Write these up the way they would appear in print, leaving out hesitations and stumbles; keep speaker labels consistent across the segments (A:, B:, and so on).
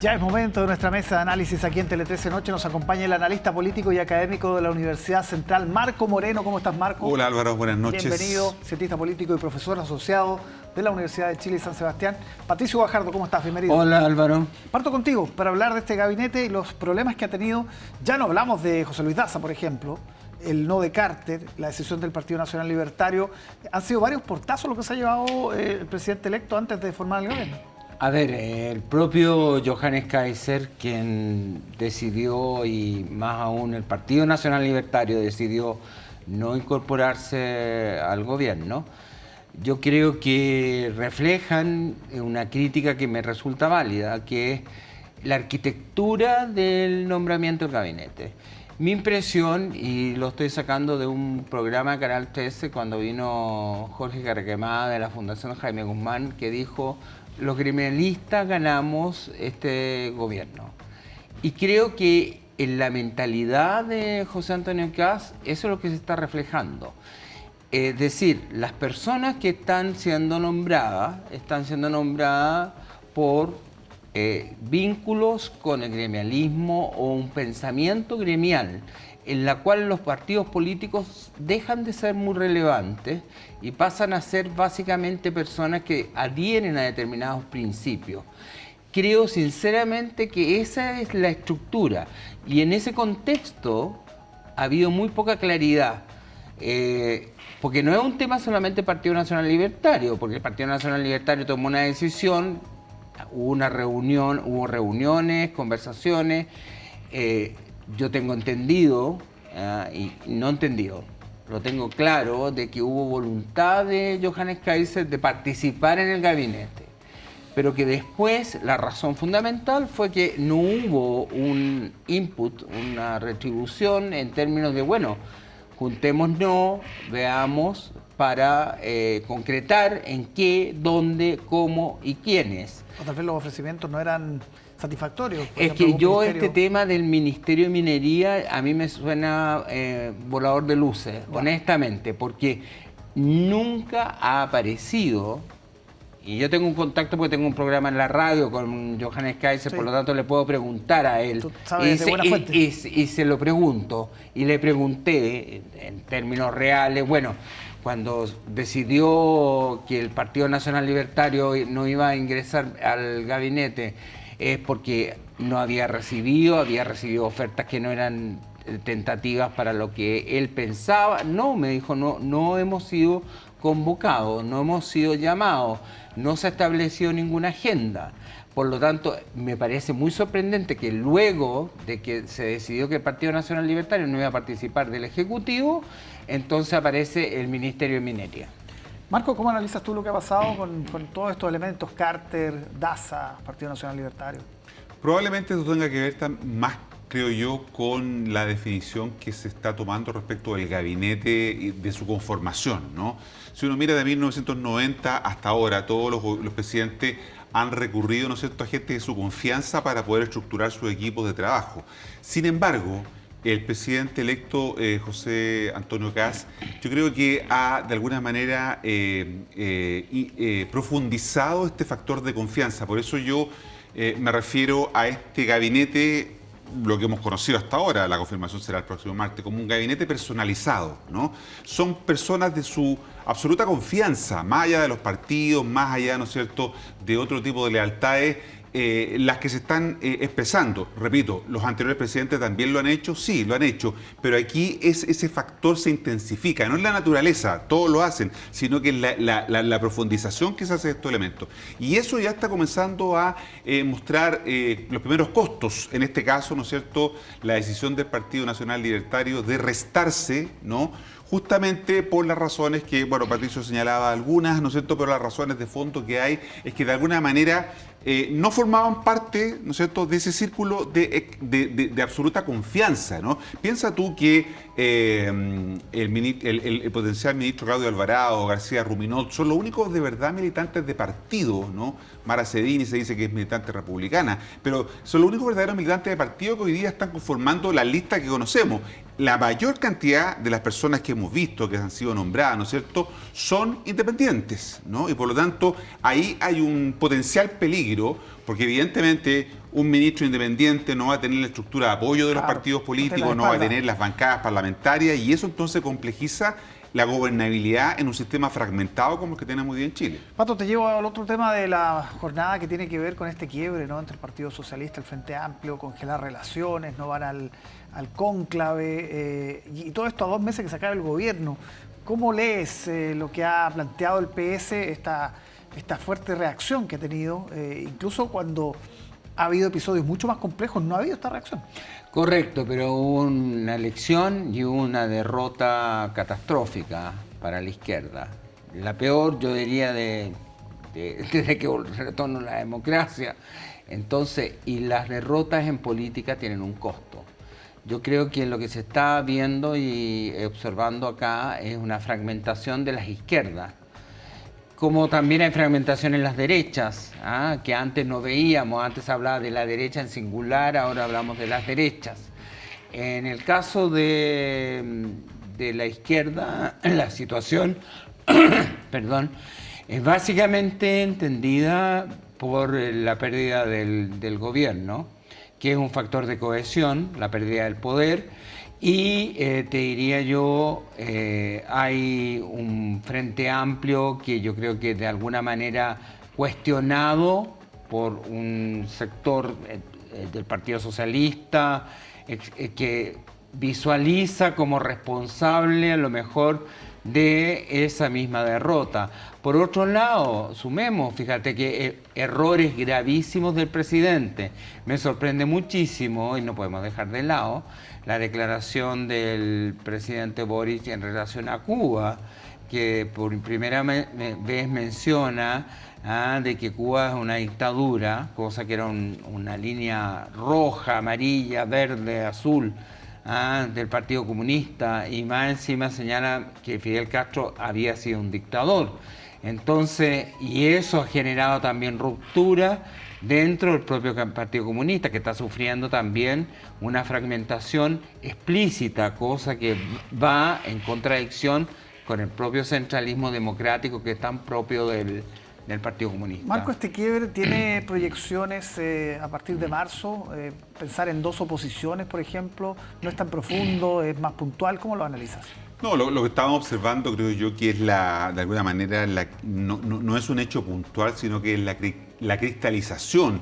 A: Ya es momento de nuestra mesa de análisis aquí en Tele13 Noche. Nos acompaña el analista político y académico de la Universidad Central, Marco Moreno. ¿Cómo estás, Marco?
B: Hola, Álvaro, buenas noches.
A: Bienvenido, cientista político y profesor asociado de la Universidad de Chile y San Sebastián. Patricio Guajardo, ¿cómo estás? Bienvenido.
C: Hola, Álvaro.
A: Parto contigo para hablar de este gabinete y los problemas que ha tenido. Ya no hablamos de José Luis Daza, por ejemplo, el no de Carter, la decisión del Partido Nacional Libertario. Han sido varios portazos lo que se ha llevado el presidente electo antes de formar el gobierno.
C: A ver, el propio Johannes Kaiser, quien decidió, y más aún el Partido Nacional Libertario decidió no incorporarse al gobierno, yo creo que reflejan una crítica que me resulta válida, que es la arquitectura del nombramiento del gabinete. Mi impresión, y lo estoy sacando de un programa de Canal 13 cuando vino Jorge Carquemada de la Fundación Jaime Guzmán, que dijo: los gremialistas ganamos este gobierno. Y creo que en la mentalidad de José Antonio Kast eso es lo que se está reflejando. Es decir, las personas que están siendo nombradas por vínculos con el gremialismo o un pensamiento gremial en la cual los partidos políticos dejan de ser muy relevantes y pasan a ser básicamente personas que adhieren a determinados principios. Creo sinceramente que esa es la estructura y en ese contexto ha habido muy poca claridad. Porque no es un tema solamente Partido Nacional Libertario, porque el Partido Nacional Libertario tomó una decisión, hubo reuniones, conversaciones. Yo tengo entendido, y no entendido, lo tengo claro, de que hubo voluntad de Johannes Kaiser de participar en el gabinete, pero que después la razón fundamental fue que no hubo un input, una retribución en términos de, bueno, juntémonos, veamos para concretar en qué, dónde, cómo y quiénes.
A: O tal vez los ofrecimientos no eran satisfactorios.
C: Es que yo este tema del Ministerio de Minería a mí me suena volador de luces, honestamente, porque nunca ha aparecido, y yo tengo un contacto porque tengo un programa en la radio con Johannes Kaiser, sí. Por lo tanto le puedo preguntar a él.
A: Tú sabes de buena fuente.
C: Y se lo pregunto, y le pregunté en términos reales, bueno, cuando decidió que el Partido Nacional Libertario no iba a ingresar al gabinete, es porque no había recibido ofertas que no eran tentativas para lo que él pensaba. No, me dijo, no hemos sido convocados, no hemos sido llamados, no se ha establecido ninguna agenda. Por lo tanto, me parece muy sorprendente que luego de que se decidió que el Partido Nacional Libertario no iba a participar del Ejecutivo, entonces aparece el Ministerio de Minería.
A: Marco, ¿cómo analizas tú lo que ha pasado con todos estos elementos, Carter, Daza, Partido Nacional Libertario?
B: Probablemente esto tenga que ver más, creo yo, con la definición que se está tomando respecto del gabinete y de su conformación, ¿no? Si uno mira de 1990 hasta ahora, todos los presidentes han recurrido, ¿no es cierto?, a gente de su confianza para poder estructurar sus equipos de trabajo. Sin embargo, el presidente electo José Antonio Kast, yo creo que ha de alguna manera profundizado este factor de confianza. Por eso yo me refiero a este gabinete, lo que hemos conocido hasta ahora, la confirmación será el próximo martes, como un gabinete personalizado, ¿no? Son personas de su absoluta confianza, más allá de los partidos, más allá, ¿no es cierto?, de otro tipo de lealtades, las que se están expresando. Repito, los anteriores presidentes también lo han hecho, sí, lo han hecho, pero aquí ese factor se intensifica, no es la naturaleza, todos lo hacen, sino que es la profundización que se hace de estos elementos. Y eso ya está comenzando a mostrar los primeros costos, en este caso, ¿no es cierto?, la decisión del Partido Nacional Libertario de restarse, ¿no?, justamente por las razones que, bueno, Patricio señalaba algunas, ¿no es cierto?, pero las razones de fondo que hay es que de alguna manera no formaban parte, ¿no es cierto?, de ese círculo de absoluta confianza, ¿no? Piensa tú que el potencial ministro Claudio Alvarado, García Ruminot, son los únicos de verdad militantes de partido, ¿no? Mara Cedini se dice que es militante republicana, pero son los únicos verdaderos militantes de partido que hoy día están conformando la lista que conocemos. La mayor cantidad de las personas que hemos visto, que han sido nombradas, ¿no es cierto?, son independientes, ¿no? Y por lo tanto, ahí hay un potencial peligro, porque evidentemente un ministro independiente no va a tener la estructura de apoyo de los
A: Claro,
B: partidos
A: no
B: políticos,
A: tiene la
B: no va a
A: espalda.
B: tener las bancadas parlamentarias, y eso entonces complejiza la gobernabilidad en un sistema fragmentado como el que tenemos hoy día en Chile.
A: Pato, te llevo al otro tema de la jornada que tiene que ver con este quiebre, ¿no?, entre el Partido Socialista y el Frente Amplio, congelar relaciones, no van al cónclave, y todo esto a 2 meses que se acabe el gobierno. ¿Cómo lees lo que ha planteado el PS, esta fuerte reacción que ha tenido, incluso cuando ha habido episodios mucho más complejos, no ha habido esta reacción?
C: Correcto, pero hubo una elección y una derrota catastrófica para la izquierda. La peor, yo diría, desde que retornó la democracia. Entonces, y las derrotas en política tienen un costo. Yo creo que lo que se está viendo y observando acá es una fragmentación de las izquierdas. Como también hay fragmentación en las derechas, que antes no veíamos, antes se hablaba de la derecha en singular, ahora hablamos de las derechas. En el caso de la izquierda, la situación perdón, es básicamente entendida por la pérdida del gobierno, que es un factor de cohesión, la pérdida del poder. Y te diría yo, hay un frente amplio que yo creo que de alguna manera cuestionado por un sector del Partido Socialista que visualiza como responsable a lo mejor de esa misma derrota. Por otro lado, sumemos, fíjate que errores gravísimos del presidente. Me sorprende muchísimo, y no podemos dejar de lado, la declaración del presidente Boric en relación a Cuba, que por primera vez menciona de que Cuba es una dictadura, cosa que era una línea roja, amarilla, verde, azul, del Partido Comunista, y más encima señala que Fidel Castro había sido un dictador. Entonces, y eso ha generado también ruptura dentro del propio Partido Comunista, que está sufriendo también una fragmentación explícita, cosa que va en contradicción con el propio centralismo democrático que es tan propio del Partido Comunista.
A: Marco, este quiebre tiene proyecciones a partir de marzo. Pensar en 2 oposiciones, por ejemplo, no es tan profundo, es más puntual. ¿Cómo lo analizas?
B: No, lo que estamos observando, creo yo, que es de alguna manera, no es un hecho puntual, sino que es la cristalización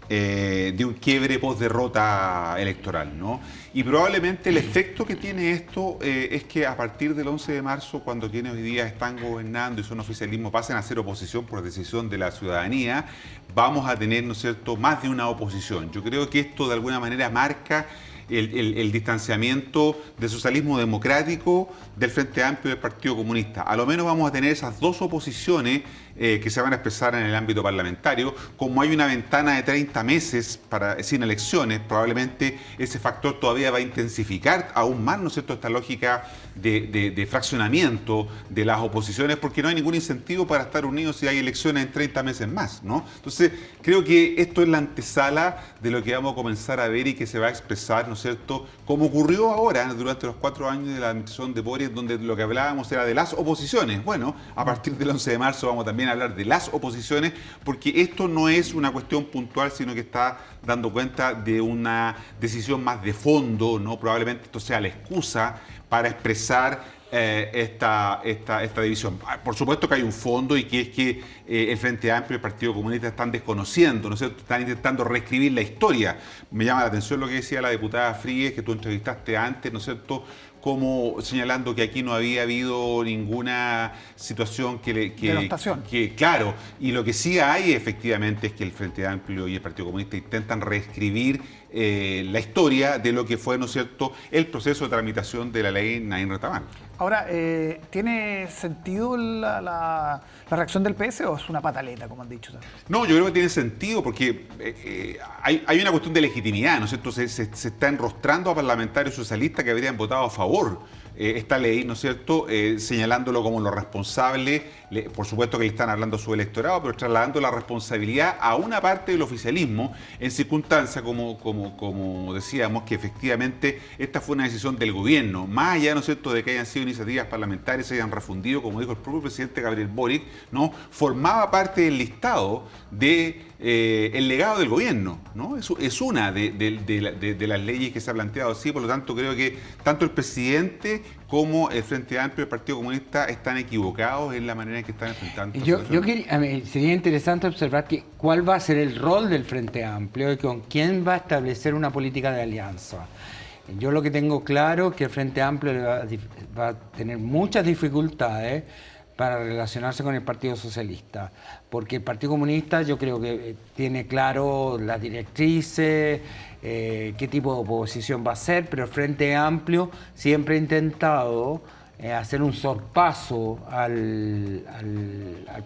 B: de un quiebre post-derrota electoral, ¿no? Y probablemente el efecto que tiene esto es que a partir del 11 de marzo, cuando quienes hoy día están gobernando y son oficialismo pasen a ser oposición por decisión de la ciudadanía, vamos a tener, ¿no es cierto?, más de una oposición. Yo creo que esto de alguna manera marca el distanciamiento del socialismo democrático del Frente Amplio y del Partido Comunista. A lo menos vamos a tener esas 2 oposiciones que se van a expresar en el ámbito parlamentario. Como hay una ventana de 30 meses sin elecciones, probablemente ese factor todavía va a intensificar aún más, ¿no es cierto?, esta lógica de fraccionamiento de las oposiciones, porque no hay ningún incentivo para estar unidos si hay elecciones en 30 meses más, ¿no? Entonces, creo que esto es la antesala de lo que vamos a comenzar a ver y que se va a expresar, ¿no es cierto?, como ocurrió ahora durante los 4 años de la administración de Boric, donde lo que hablábamos era de las oposiciones. Bueno, a partir del 11 de marzo vamos también a hablar de las oposiciones, porque esto no es una cuestión puntual, sino que está dando cuenta de una decisión más de fondo, ¿no? Probablemente esto sea la excusa para expresar esta división. Por supuesto que hay un fondo, y que es que el Frente Amplio y el Partido Comunista están desconociendo, ¿no es cierto?, están intentando reescribir la historia. Me llama la atención lo que decía la diputada Fríguez, que tú entrevistaste antes, ¿no es cierto?, como señalando que aquí no había habido ninguna situación claro, y lo que sí hay efectivamente es que el Frente Amplio y el Partido Comunista intentan reescribir la historia de lo que fue, ¿no es cierto?, el proceso de tramitación de la ley Naín Retamán.
A: Ahora, ¿tiene sentido la reacción del PS o es una pataleta, como han dicho?
B: No, yo creo que tiene sentido porque hay una cuestión de legitimidad, ¿no es cierto? Se está enrostrando a parlamentarios socialistas que habrían votado a favor esta ley, ¿no es cierto?, señalándolo como lo responsable. Por supuesto que le están hablando a su electorado, pero trasladando la responsabilidad a una parte del oficialismo en circunstancias, como decíamos, que efectivamente esta fue una decisión del gobierno, más allá, ¿no es cierto?, de que hayan sido iniciativas parlamentarias se hayan refundido, como dijo el propio presidente Gabriel Boric, ¿no? Formaba parte del listado de el legado del gobierno, ¿no? Es una de las leyes que se ha planteado así, por lo tanto creo que tanto el presidente como el Frente Amplio y el Partido Comunista están equivocados en la manera en que están enfrentando esta situación.
C: A mí sería interesante observar cuál va a ser el rol del Frente Amplio y con quién va a establecer una política de alianza. Yo lo que tengo claro es que el Frente Amplio va a tener muchas dificultades para relacionarse con el Partido Socialista, porque el Partido Comunista yo creo que tiene claro las directrices, qué tipo de oposición va a ser, pero el Frente Amplio siempre ha intentado hacer un sorpaso al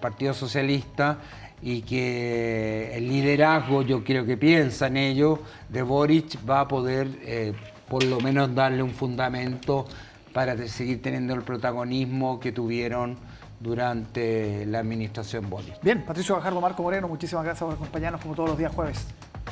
C: Partido Socialista, y que el liderazgo, yo creo que piensa en ello, de Boric va a poder por lo menos darle un fundamento para seguir teniendo el protagonismo que tuvieron durante la administración Boric.
A: Bien, Patricio Gajardo, Marco Moreno, muchísimas gracias por acompañarnos como todos los días jueves.